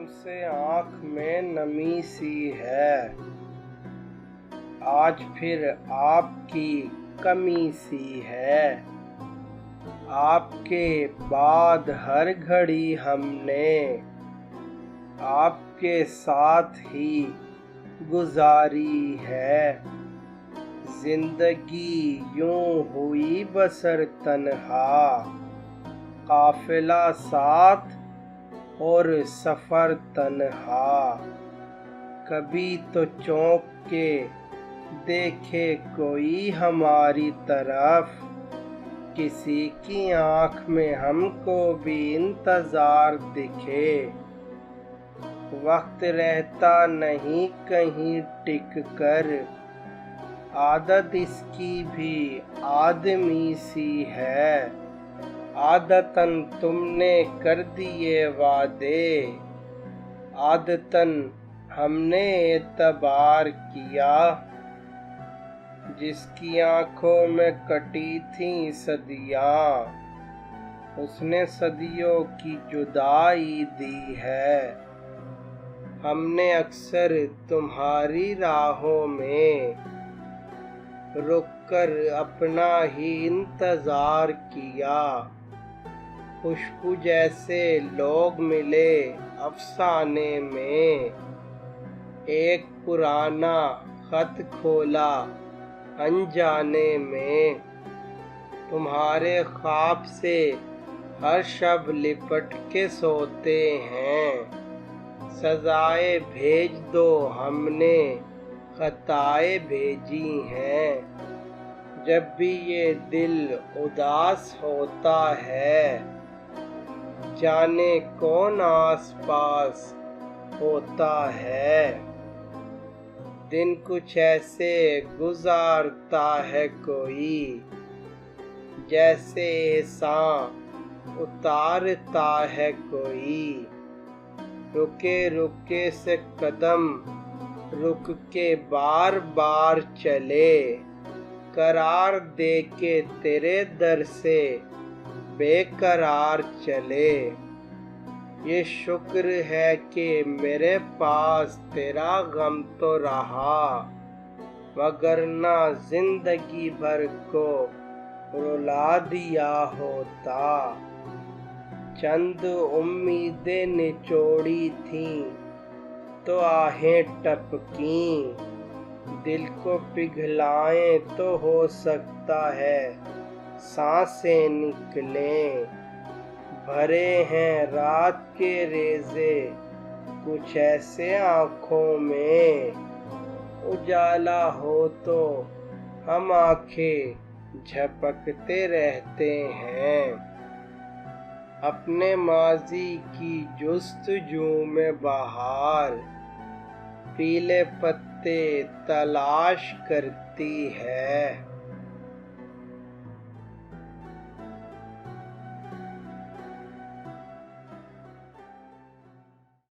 से आँख में नमी सी है, आज फिर आपकी कमी सी है। आपके बाद हर घड़ी हमने आपके साथ ही गुजारी है। जिंदगी यूं हुई बसर तन्हा, काफिला साथ और सफर तन्हा। कभी तो चौंक के देखे कोई हमारी तरफ, किसी की आँख में हमको भी इंतजार दिखे। वक्त रहता नहीं कहीं टिक कर, आदत इसकी भी आदमी सी है। आदतन तुमने कर दिए वादे, आदतन हमने एतबार किया। जिसकी आंखों में कटी थी सदियां, उसने सदियों की जुदाई दी है। हमने अक्सर तुम्हारी राहों में रुक कर अपना ही इंतजार किया। खुशबू जैसे लोग मिले अफसाने में, एक पुराना खत खोला अनजाने में। तुम्हारे ख्वाब से हर शब लिपट के सोते हैं। सजाए भेज दो हमने खताएं भेजी हैं। जब भी ये दिल उदास होता है, जाने कौन आस पास होता है। दिन कुछ ऐसे गुजारता है कोई, जैसे एहसान उतारता है कोई। रुके रुके से कदम रुक के बार बार चले, करार दे के तेरे दर से बेकरार चले। ये शुक्र है कि मेरे पास तेरा गम तो रहा, वगरना जिंदगी भर को रुला दिया होता। चंद उम्मीदें निचोड़ी थीं तो आहें टपकीं, दिल को पिघलाएं तो हो सकता है सांसें निकलें। भरे हैं रात के रेज़े कुछ ऐसे आँखों में, उजाला हो तो हम आँखें झपकते रहते हैं। अपने माज़ी की जुस्तजू में बहार पीले पत्ते तलाश करती है।